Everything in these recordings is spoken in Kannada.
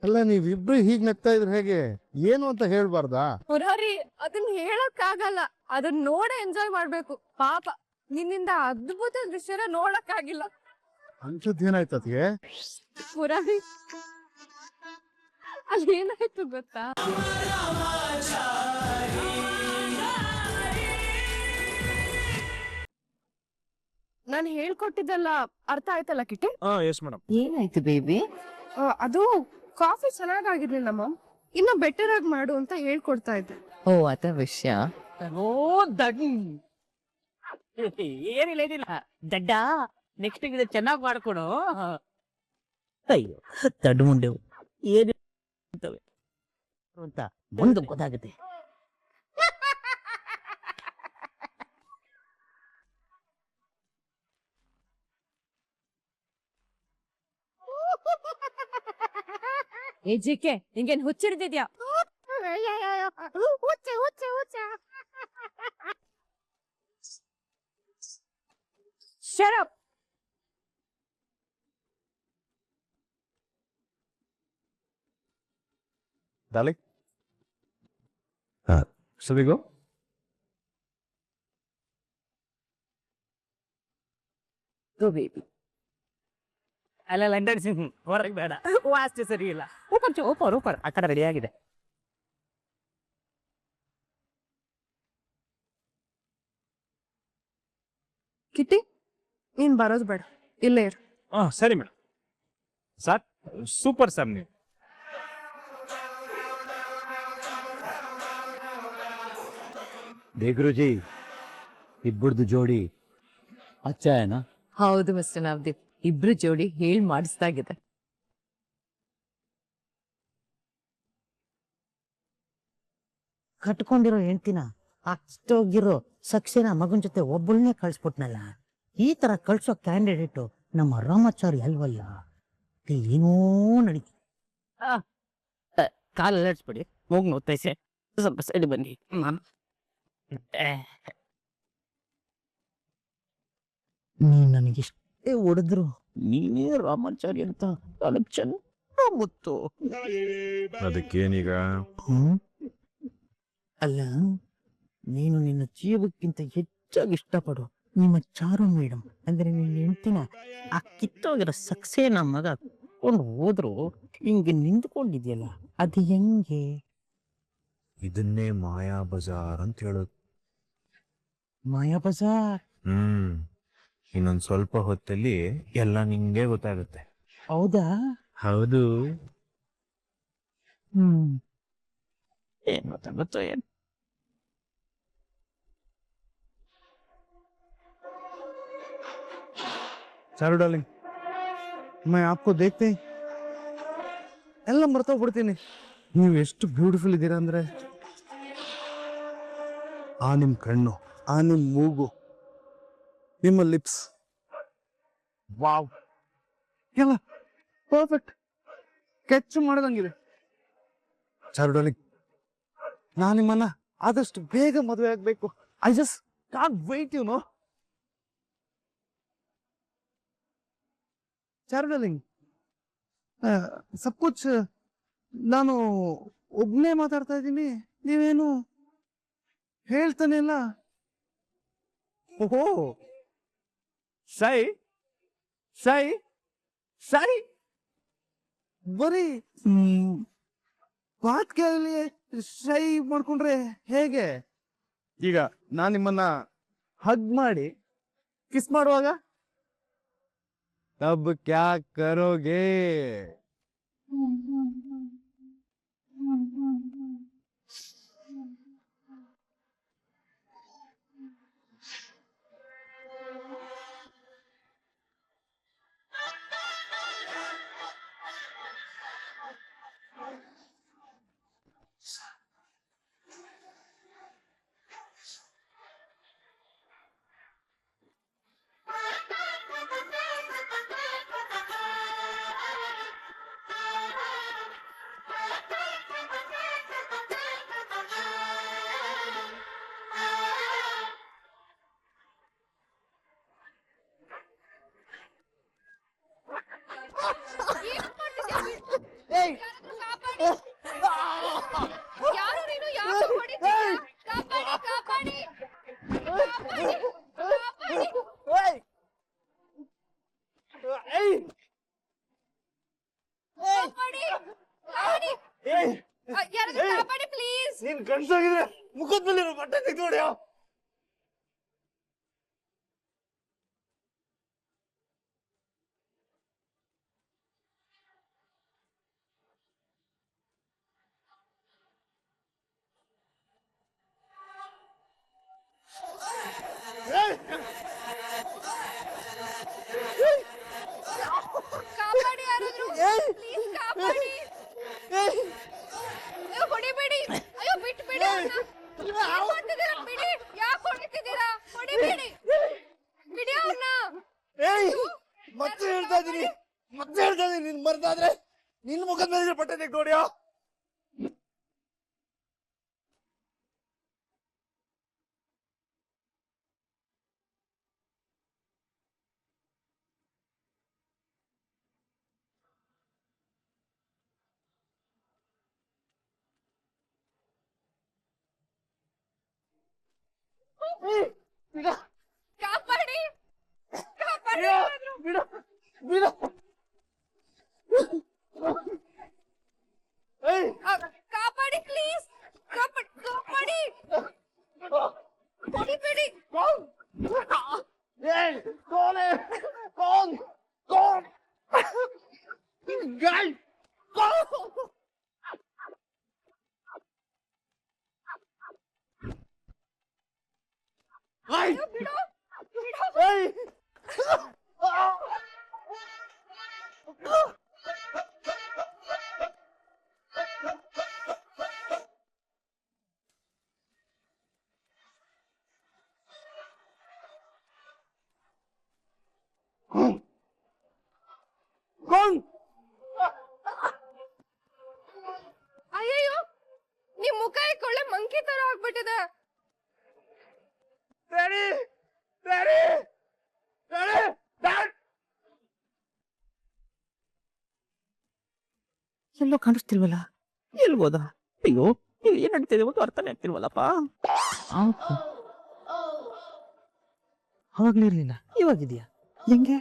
ಅಲ್ಲ ನೀವಿಬ್ರು ಹೀಗ್ ನಗ್ತಾ ಇದ್ರೆ ಹೇಗೆ? ಏನು ಅಂತ ಹೇಳ್ಬಾರ್ದಾ? ಮುರಾರಿ, ಅದನ್ನ ಹೇಳಕ್ ಆಗಲ್ಲ. ಅದನ್ನ ನೋಡೇ ಎಂಜಾಯ್ ಮಾಡ್ಬೇಕು. ಪಾಪ ನಿನ್ನಿಂದ ಅದ್ಭುತ ದೃಶ್ಯನ ನೋಡಕ್ ಆಗಿಲ್ಲ. ಅಂಚದ್ ಏನಾಯ್ತು ಅದ್ಗೆ? ಮುರಾರಿ, ಅಲ್ಲಿ ಏನಾಯ್ತು ಗೊತ್ತಾ? ನಾನು ಹೇಳ್ಕೊಟ್ಟಿದ್ದೆಲ್ಲ ಅರ್ಥ ಆಯ್ತಲ್ಲ ಕಿಟ್ಟಿ? Yes madam. ಏನಾಯ್ತು ಬೇಬಿ? ಅದು ಕಾಫಿ ಚೆನ್ನಾಗಿರ್ಲಿಲ್ಲ ಮ್ಯಾಮ್. ಇನ್ನು ಬೆಟರ್ ಆಗಿ ಮಾಡು ಅಂತ ಹೇಳ್ಕೊಡ್ತಾ ಇದ್ದೆ. ಓ ಅದ ವಿಷಯ. ಏನಿಲ್ಲ ಏನಿಲ್ಲ ದಡ್ಡ, ನೆಕ್ಸ್ಟ್ ಇದು ಚೆನ್ನಾಗಿ ಮಾಡ್ಕೊಡು. ಅಯ್ಯೋ ದಡ್ಡ ಮುಂಡೆವು ಏನು ಅಂತ ಮುಂದೆ ಗೊತ್ತಾಗುತ್ತೆ. ಏ ಜಿಕೆ, ನಿಂಗೇನ್ ಹುಚ್ಚಿಡ್ದಿದ್ಯಾ? Shut up. Darling? Shall we go? Go baby. ಅಲ್ಲ ಲಂಡನ್ ಹೊರಗೆ ಬೇಡ, ವಾಸ್ತು ಸರಿ ಇಲ್ಲ. ಓಪರ್ ಆ ಕಡೆ ರೆಡಿ ಆಗಿದೆ. ಕಿಟ್ಟಿ, ನೀನ್ ಬರೋದು ಬೇಡ, ಇಲ್ಲೇ ಇರು. ಸರಿ ಮೇಡಮ್. ಸರ್ ಸೂಪರ್ ಸರ್ ನೀವು. ದೇಗುರುಜಿ ಇಬ್ಬರದು ಜೋಡಿ ಅಚ್ಚಾಯನ. ಹೌದು ಮಿಸ್ಟರ್ ನವದೀಪ್, ಇಬ್ರು ಜೋಡಿ ಹೇಳ್ ಮಾಡಿಸ್ದಾಗಿದೆ. ಕಟ್ಕೊಂಡಿರೋ ಹೆಂಡ್ತಿನ ಅಷ್ಟೋಗಿರೋ ಸಕ್ಸೇನ ಮಗನ ಜೊತೆ ಒಬ್ಬಳನ್ನೇ ಕಳ್ಸ್ಬಿಟ್ನಲ್ಲ. ಈ ತರ ಕಳ್ಸೋ ಕ್ಯಾಂಡಿಡೇಟು ನಮ್ಮ ರಾಮಾಚಾರಿ ಅಲ್ವಲ್ಲ. ಏನೋ ನಡೀತಿ. ಕಾಲ ಅಲ್ಲಾಡ್ಸ್ಬಿಡಿ, ಹೋಗಿ ನೋಡ್ತೈಸೆ. ಸ್ವಲ್ಪ ಸೈಡ್ ಬನ್ನಿ. ನೀನ್ ನನಗಿಷ್ಟೇ ಹೊಡೆದ್ರು ನೀನೇ ರಾಮಾಚಾರಿ ಅಂತ ನನಗ್ ಚೆನ್ನಾಗ್ ಗೊತ್ತು. ಅದಕ್ಕೇನೀಗ? ಅಲ್ಲ, ನೀನು ನಿನ್ನ ಜೀವಕ್ಕಿಂತ ಹೆಚ್ಚಾಗಿ ಇಷ್ಟಪಡು ನಿಮ್ಮ ಚಾರು ಮೇಡಮ್ ಅಂದ್ರೆ ನಿನ್ನ ಹೆಂಡತಿನ ಆ ಕಿತ್ತೋಗಿರೋ ಸಕ್ಸೇನ ಮಗ ಕೊಂಡು ಹೋದ್ರು ಹಿಂಗೆ ನಿಂತ್ಕೊಂಡಿದ್ಯಲ್ಲ, ಅದು ಹೆಂಗೆ? ಇದನ್ನೇ ಮಾಯಾ ಬಜಾರ್ ಅಂತ ಹೇಳೋದು. ಮಾಯಾ ಬಜಾರ್? ಇನ್ನೊಂದ್ ಸ್ವಲ್ಪ ಹೊತ್ತಲ್ಲಿ ಎಲ್ಲ ನಿಂಗೆ ಗೊತ್ತಾಗುತ್ತೆ. ಹೌದಾ? ಹೌದು. ಏನ್ ಗೊತ್ತಾಗುತ್ತೋ ಏನ್. ಚಾರು ಡಾರ್ಲಿಂಗ್, मैं आपको देखते ही ಎಲ್ಲ ಮರ್ತೋಗ್ಬಿಡ್ತೀನಿ. ನೀವು ಎಷ್ಟು ಬ್ಯೂಟಿಫುಲ್ ಇದ್ದೀರಾ ಅಂದ್ರೆ, ಆ ನಿಮ್ ಕಣ್ಣು, ಆ ನಿಮ್ ಮೂಗು, ನಿಮ್ಮ ಲಿಪ್ಸ್, ವಾವ್, ಎಲ್ಲ ಪರ್ಫೆಕ್ಟ್, ಕೆಚ್ಚು ಮಾಡದಂಗಿದೆ. ಚಾರು ಡಾರ್ಲಿಂಗ್, ನಾನು ನಿಮ್ಮನ್ನ ಆದಷ್ಟು ಬೇಗ ಮದುವೆ ಆಗ್ಬೇಕು. I just can't wait, you know. Charu darling, ಸಬ್ ಕುಚ್ ನಾನು ಒಬ್ನೇ ಮಾತಾಡ್ತಾ ಇದ್ದೀನಿ, ನೀವೇನು ಹೇಳ್ತಾನೆ ಇಲ್ಲ. ಓಹೋ, ಸೈ ಸೈ ಸೈ, ಬರೀ ಬಾತ್ ಕೇಳಿ ಸೈ ಮಾಡ್ಕೊಂಡ್ರೆ ಹೇಗೆ? ಈಗ ನಾನು ನಿಮ್ಮನ್ನ ಹಗ್ ಮಾಡಿ ಕಿಸ್ ಮಾಡುವಾಗ तब क्या करोगे? ಕಾಪಾಡಿ ಯಾರಾದ್ರೂ ಕಾಪಾಡಿ ಪ್ಲೀಸ್. ನೀನ್ ಗಂಡ್ಸಾಗಿದ್ರೆ ಮುಖದ ಮೇಲೆ ಬಟ್ಟೆ ತೆಗ್ದು ಕಾಪಾಡಿ ಯಾರಾದ್ರೂ ಪ್ಲೀಸ್ ಕಾಪಾಡಿ. ಅಯ್ಯೋ ಹೊಡಿಬೇಡಿ, ಅಯ್ಯೋ ಬಿಟ್ಬಿಡಿ ಅವ್ನ. ಏನ್ ಮಾಡ್ತಿದ್ದೀರಾ? ಬಿಡಿ, ಯಾಕೆ ಹೊಡಿತಿದ್ದೀರಾ? ಹೊಡಿಬೇಡಿ, ಬಿಡಿ ಅವ್ನ. ಮತ್ತೆ ಹೇಳ್ತಾ ಇದೀನಿ ನಿನ್ ಮರ್ದಾದ್ರೆ ನಿನ್ ಮುಖದ ಮೇಲೆ ಬಟ್ಟೆ ತೆಗ್ದು ಹೊಡಿಯೋ. ಕಾಪಾಡಿ ಕಾಪಾಡಿ ಯಾರಾದ್ರೂ. ಕಾಪಾಡಿ ಪ್ಲೀಸ್, ಕಾಪಾಡಿ ಹೊಡಿಬೇಡಿ. ಅಯ್ಯೋ, ಬಿಡು ಅಯ್ಯಯ್ಯೋ, ನಿಮ್ ಮುಖ ಕೊಳ್ಳೆ ಮಂಕಿ ತರ ಆಗ್ಬಿಟ್ಟಿದೆ. ಎಲ್ಲೋ ಕಾಣಿಸ್ತಿಲ್ವಲ್ಲ, ಎಲ್ಬೋದಾ? ಅಯ್ಯೋ, ಇಲ್ಲಿ ಏನ್ ನಡೀತಿದೆ ಒಂದು ಅರ್ಥನೇ ಆಗ್ತಿಲ್ವಲ್ಲಪ್ಪ. ಅವಾಗ್ಲಿರ್ಲಿಲ್ಲ, ಇವಾಗಿದ್ಯಾ? ಹೆಂಗೆ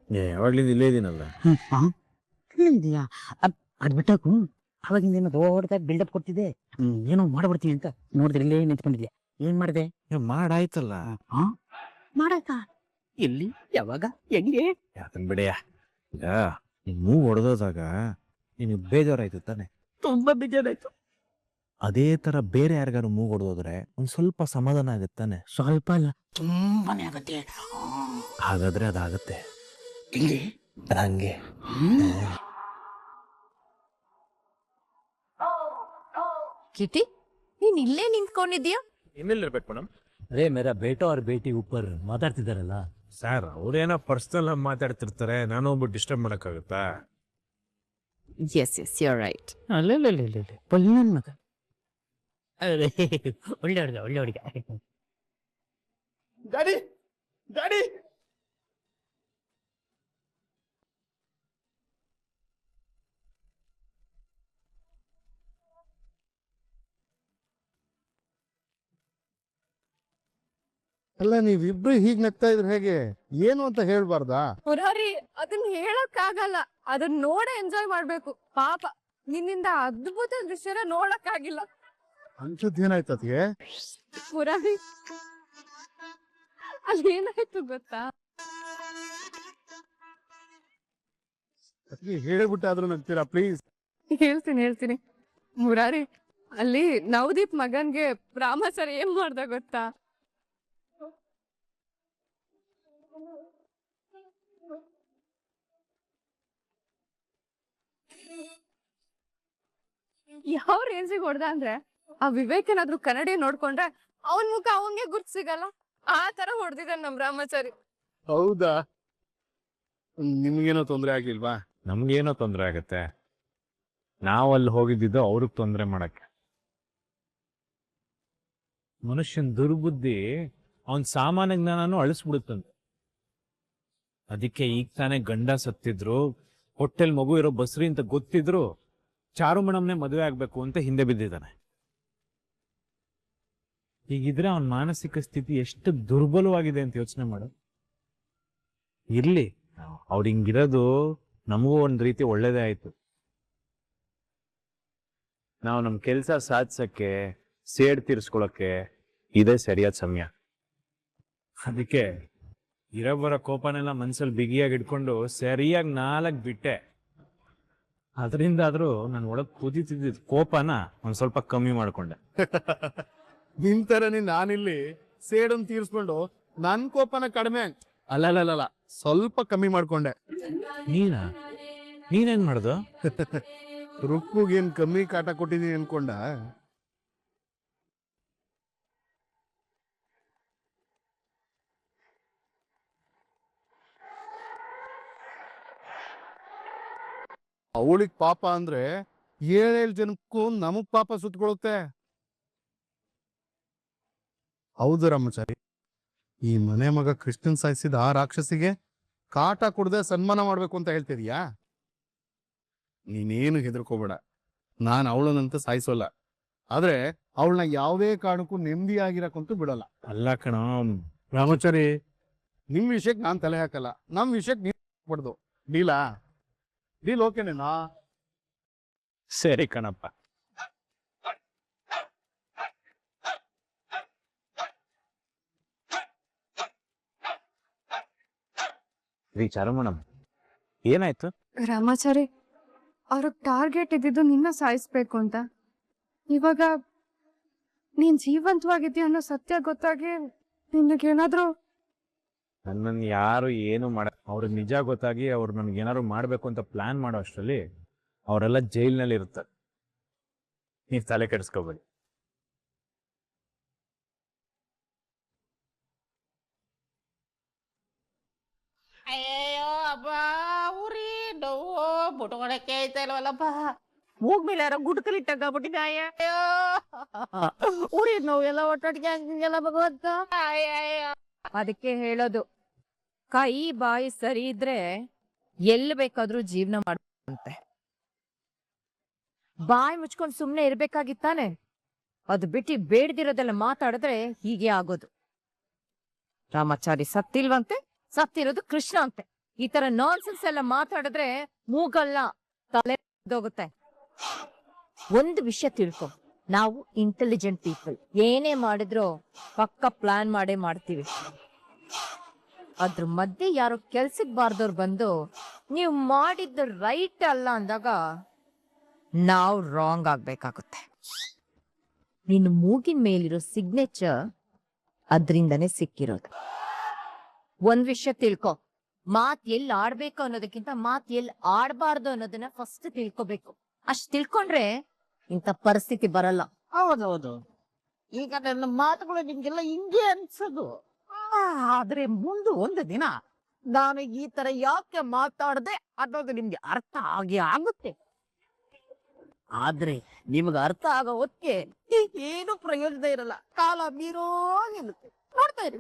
ಯಾವಾಗ್ಲಿಂದ ಇಲ್ಲೇ ಇದೀನಲ್ಲ. ಇದೆಯಾ? ಅದ್ ಬಿಟ್ಟಾಕು. ಅವಾಗಿಂದ ಏನೋ ದೊಡ್ಡದಾಗಿ ಬಿಲ್ಡಪ್ ಕೊಡ್ತಿದ್ದೆ, ಏನೋ ಮಾಡ್ಬಿಡ್ತೀನಿ ಅಂತ ನೋಡಿದ್ರೆ ಇಲ್ಲೇ ನಿಂತ್ಕೊಂಡಿದ್ಯಾ. ಏನ್ ಮಾಡಿದೆ? ಮಾಡಾಯ್ತಲ್ಲ. ಮಾಡಾಯ್ತಾ? ಎಲ್ಲಿ, ಯಾವಾಗ, ಹೆಂಗೆ? ಯಾಕಂದ್ ಬಿಡೆಯ, ಈಗ ನೀನ್ ಮೂವ್ ಹೊಡೆದೋದಾಗ ನಿನಗೆ ಬೇಜಾರಾಯ್ತು ತಾನೆ. ತುಂಬಾ ಬೇಜಾರಾಯ್ತು. ಅದೇ ತರ ಬೇರೆ ಯಾರಿಗಾರು ಮೂವ್ ಹೊಡೆದೋದ್ರೆ ಒಂದ್ ಸ್ವಲ್ಪ ಸಮಾಧಾನ ಆಗುತ್ತಾನೆ. ಸ್ವಲ್ಪ ಅಲ್ಲ, ತುಂಬಾನೇ ಆಗತ್ತೆ. ಹಾಗಾದ್ರೆ ಅದಾಗತ್ತೆ. ಹೆಂಗೆ? ಹಂಗೆ ಕಿಟಿ, ನೀನ್ ಇಲ್ಲೇ ನಿಂತ್ಕೊಂಡಿದ್ಯಾ? ಇನ್ನೆಲ್ಲಿರ್ಬೇಕು ಮೇಡಮ್? ಅರೇ ಮೇರಾ ಬೇಟೋ ಅವ್ರ ಬೇಟಿ ಉಪ್ಪರ್ ಮಾತಾಡ್ತಿದಾರಲ್ಲ. ಸರ್ ಅವ್ರೇನೋ ಪರ್ಸನಲ್ ಮಾತಾಡ್ತಿರ್ತಾರೆ, ನಾನು ಒಬ್ಬ ಡಿಸ್ಟರ್ಬ್ ಮಾಡಕ್ಕಾಗುತ್ತಾ? Yes you are right. ಅಲ್ಲೇ ಪಲ್ಯನ್ ಮಗ. ಅರೆ, ಒಳ್ಳೆ ಹುಡುಗ. ಡ್ಯಾಡಿ ಅಲ್ಲ, ನೀವಿಬ್ರು ಹೀಗ್ ನಗ್ತಾ ಇದ್ರೆ ಹೇಗೆ? ಏನು ಅಂತ ಹೇಳ್ಬಾರ್ದಾ? ಮುರಾರಿ, ಅದನ್ನ ಹೇಳಕ್ ಆಗಲ್ಲ, ಅದನ್ನ ನೋಡೇ ಎಂಜಾಯ್ ಮಾಡ್ಬೇಕು. ಪಾಪ ನಿನ್ನಿಂದ ಅದ್ಭುತ ದೃಶ್ಯನ ನೋಡಕ್ ಆಗಿಲ್ಲ. ಅಂಥದ್ದು ಏನಾಯ್ತು ಅದ್ಗೆ? ಮುರಾರಿ, ಅಲ್ಲಿ ಏನಾಯ್ತು ಗೊತ್ತಾ? ಅದಕ್ಕೆ ಹೇಳ್ಬಿಟ್ಟಾದ್ರೂ ನಗ್ತೀರಾ ಪ್ಲೀಸ್? ಹೇಳ್ತೀನಿ. ಮುರಾರಿ, ಅಲ್ಲಿ ನವದೀಪ್ ಮಗನ್ಗೆ ರಾಮ ಸರ್ ಏನ್ ಮಾಡ್ದ ಗೊತ್ತಾ? ಯಾವ ರೇಂಜಿಗೆ ಹೊಡ್ದ ಅಂದ್ರೆ, ಆ ವಿವೇಕ್ ಏನಾದ್ರು ಕನ್ನಡಿ ನೋಡ್ಕೊಂಡ್ರೆ ಅವನ್ ಮುಖ ಅವನ್ಗೆ ಗುರ್ತ್ ಸಿಗಲ್ಲ, ಆ ತರ ಹೊಡ್ದಿದ್ದಾನೆ ನಮ್ ರಾಮಾಚಾರಿ. ಹೌದಾ? ನಿಮ್ಗೇನೋ ತೊಂದ್ರೆ ಆಗ್ಲಿಲ್ವಾ? ನಮ್ಗೇನೋ ತೊಂದ್ರೆ ಆಗತ್ತೆ, ನಾವ್ ಅಲ್ಲಿ ಹೋಗಿದ್ದು ಅವ್ರಿಗೆ ತೊಂದ್ರೆ ಮಾಡಕ್ಕೆ. ಮನುಷ್ಯನ್ ದುರ್ಬುದ್ಧಿ ಅವನ್ ಸಾಮಾನ್ಯ ಜ್ಞಾನನು ಅಳಿಸ್ಬಿಡುತ್ತಂತೆ. ಅದಕ್ಕೆ ಈಗ ತಾನೇ ಗಂಡ ಸತ್ತಿದ್ರು, ಹೊಟ್ಟೆಲ್ ಮಗು ಇರೋ ಬಸ್ರಿ ಅಂತ ಗೊತ್ತಿದ್ರು ಚಾರು ಮೇಡಮ್ನೆ ಮದುವೆ ಆಗ್ಬೇಕು ಅಂತ ಹಿಂದೆ ಬಿದ್ದಿದ್ದಾನೆ. ಹೀಗಿದ್ರೆ ಅವನ ಮಾನಸಿಕ ಸ್ಥಿತಿ ಎಷ್ಟು ದುರ್ಬಲವಾಗಿದೆ ಅಂತ ಯೋಚನೆ ಮಾಡು. ಇರ್ಲಿ, ಅವ್ರು ಹಿಂಗಿರೋದು ನಮಗೂ ಒಂದ್ ರೀತಿ ಒಳ್ಳೇದೇ ಆಯ್ತು. ನಾವು ನಮ್ಮ ಕೆಲಸ ಸಾಧಿಸಕ್ಕೆ ಸೇಡ್ ತೀರ್ಸ್ಕೊಳಕ್ಕೆ ಇದೇ ಸರಿಯಾದ ಸಮಯ. ಅದಕ್ಕೆ ಇರೋಬರೋ ಕೋಪನೆಲ್ಲ ಮನ್ಸಲ್ಲಿ ಬಿಗಿಯಾಗಿ ಇಟ್ಕೊಂಡು ಸರಿಯಾಗಿ 4 ಬಿಟ್ಟೆ. ಅದರಿಂದಾದ್ರೂ ನಾನು ಒಳಗೆ ಕುದೀತಿದ್ದ ಕೋಪನ ಒಂದ್ ಸ್ವಲ್ಪ ಕಮ್ಮಿ ಮಾಡ್ಕೊಂಡೆ. ನಿನ್ ತರನೇ ನಾನಿಲ್ಲಿ ಸೇಡನ್ ತೀರ್ಸ್ಕೊಂಡು ನನ್ ಕೋಪನ ಕಡಿಮೆ ಅಲ್ಲ ಸ್ವಲ್ಪ ಕಮ್ಮಿ ಮಾಡ್ಕೊಂಡೆ. ನೀನೇನ್ ಮಾಡ್ದು? ರುಕ್ಕುಗೇನ್ ಕಮ್ಮಿ ಕಾಟ ಕೊಟ್ಟಿದೀನಿ ಅನ್ಕೊಂಡ? ಅವಳಿಗೆ ಪಾಪ ಅಂದ್ರೆ 7 ಜನಕ್ಕೂ ನಮಗ್ ಪಾಪ ಸುತ್ಕೊಳುತ್ತೆ. ಹೌದು ರಾಮಚಾರಿ, ಈ ಮನೆ ಮಗ ಕೃಷ್ಣನ್ ಸಾಯಿಸಿದ ಆ ರಾಕ್ಷಸಿಗೆ ಕಾಟ ಕೊಡದೆ ಸನ್ಮಾನ ಮಾಡ್ಬೇಕು ಅಂತ ಹೇಳ್ತಿದ್ಯಾ? ನೀನೇನು ಹೆದರ್ಕೋಬೇಡ, ನಾನು ಅವಳನ್ನಂತ ಸಾಯಿಸೋಲ್ಲ. ಆದ್ರೆ ಅವಳನ್ನ ಯಾವುದೇ ಕಾರಣಕ್ಕೂ ನೆಮ್ಮದಿಯಾಗಿರಕ್ಕಂತೂ ಬಿಡಲ್ಲ. ಅಲ್ಲ ಕಣ ರಾಮಚಾರಿ, ನಿಮ್ ವಿಷಯಕ್ಕೆ ನಾನ್ ತಲೆ ಹಾಕಲ್ಲ, ನಮ್ ವಿಷಯಕ್ಕೆ ನೀನ್ ಬಿಡ್ದು. ಡೀಲ್ ಓಕೆನೇನಾ? ಸರಿ ಕಣಪ್ಪ. ಚಾರುಮಣಂ, ಏನಾಯ್ತು? ರಾಮಾಚಾರಿ, ಅವ್ರಿಗೆ ಟಾರ್ಗೆಟ್ ಇದ್ದಿದ್ದು ನಿನ್ನ ಸಾಯಿಸ್ಬೇಕು ಅಂತ. ಇವಾಗ ನೀನ್ ಜೀವಂತವಾಗಿದ್ದೀಯ ಅನ್ನೋ ಸತ್ಯ ಗೊತ್ತಾಗಿ ನಿನಗೇನಾದ್ರೂ... ನನ್ನನ್ನು ಯಾರು ಏನು ಅವ್ರಿಗೆ ನಿಜ ಗೊತ್ತಾಗಿ ಅವ್ರು ನನ್ಗೆ ಏನಾದ್ರು ಮಾಡ್ಬೇಕು ಅಂತ ಪ್ಲಾನ್ ಮಾಡೋ ಅಷ್ಟರಲ್ಲಿ ಅವರೆಲ್ಲ ಜೈಲ್ನಲ್ಲಿ ಇರ್ತಾರೆ. ನೀವ್ ತಲೆ ಕೆಡಿಸ್ಕೋಬೇಡಿ. ಅಯ್ಯೋ ಅಬ್ಬ, ಉರಿ ನೋವು ಮುಟ್ಕೊಳಕ್ಕೆ ಐತಾ ಇಲ್ವಲ್ಲಪ್ಪ. ಮೂಗ್ ಮೇಲೆ ಯಾರೋ ಗುಡ್ಕಲಿಟ್ಟಾಗ್ಬಿಟ್ಟಿದೆ. ಅಯ್ಯೋ ಉರಿ ನೋವು ಎಲ್ಲ ಒಟ್ಟೊಟ್ಟಿಗೆ ಆಗ್ತಿದೆಯಲ್ಲ ಭಗವಂತ. ಅದಕ್ಕೆ ಹೇಳೋದು, ಕೈ ಬಾಯಿ ಸರಿ ಇದ್ರೆ ಎಲ್ಲಿ ಬೇಕಾದ್ರೂ ಜೀವನ ಮಾಡುವಂತೆ. ಬಾಯಿ ಮುಚ್ಕೊಂಡು ಸುಮ್ನೆ ಇರ್ಬೇಕಾಗಿತ್ತಾನೆ. ಅದು ಬಿಟ್ಟು ಬೇಡ್ದಿರೋದೆಲ್ಲ ಮಾತಾಡಿದ್ರೆ ಹೀಗೆ ಆಗೋದು. ರಾಮಾಚಾರಿ ಸತ್ತಿಲ್ವಂತೆ, ಸತ್ತಿರೋದು ಕೃಷ್ಣ ಅಂತೆ. ಈ ತರ ನಾನ್ಸೆನ್ಸ್ ಎಲ್ಲ ಮಾತಾಡಿದ್ರೆ ಮೂಗಲ್ಲ ತಲೆ ಹೋಗುತ್ತೆ. ಒಂದು ವಿಷಯ ತಿಳ್ಕೊ, ನಾವು ಇಂಟೆಲಿಜೆಂಟ್ ಪೀಪಲ್. ಏನೇ ಮಾಡಿದ್ರು ಪಕ್ಕ ಪ್ಲಾನ್ ಮಾಡೇ ಮಾಡ್ತೀವಿ. ಅದ್ರ ಮಧ್ಯೆ ಯಾರೋ ಕೆಲ್ಸಕ್ ಬಾರ್ದವ್ರು ಬಂದು ನೀವು ಮಾಡಿದ್ದು ರೈಟ್ ಅಲ್ಲ ಅಂದಾಗ ನಾವು ರಾಂಗ್ ಆಗ್ಬೇಕಾಗುತ್ತೆ. ನಿನ್ನ ಮೂಗಿನ ಮೇಲಿರೋ ಸಿಗ್ನೇಚರ್ ಅದ್ರಿಂದನೇ ಸಿಕ್ಕಿರೋದು. ಒಂದ್ ವಿಷಯ ತಿಳ್ಕೊ, ಮಾತ್ ಎಲ್ಲಿ ಆಡ್ಬೇಕು ಅನ್ನೋದಕ್ಕಿಂತ ಮಾತ್ ಎಲ್ಲಿ ಆಡ್ಬಾರ್ದು ಅನ್ನೋದನ್ನ ಫಸ್ಟ್ ತಿಳ್ಕೊಬೇಕು. ಅಷ್ಟ್ ತಿಳ್ಕೊಂಡ್ರೆ ಇಂಥ ಪರಿಸ್ಥಿತಿ ಬರಲ್ಲ. ಹೌದೌದು, ಈಗ ನನ್ನ ಮಾತುಗಳು ನಿಮ್ಗೆಲ್ಲ ಹಿಂಗೆ ಅನ್ಸೋದು. ಆದ್ರೆ ಮುಂದೆ ಒಂದು ದಿನ ನಾನು ಈ ತರ ಯಾಕೆ ಮಾತಾಡದೆ ಅನ್ನೋದು ನಿಮ್ಗೆ ಅರ್ಥ ಆಗುತ್ತೆ. ಆದ್ರೆ ನಿಮ್ಗೆ ಅರ್ಥ ಆಗೋ ಹೊತ್ತಿಗೆ ಏನು ಪ್ರಯೋಜನ ಇರಲ್ಲ. ಕಾಲ ಮೀರೋಗಿರುತ್ತೆ. ನೋಡ್ತಾ ಇರಿ.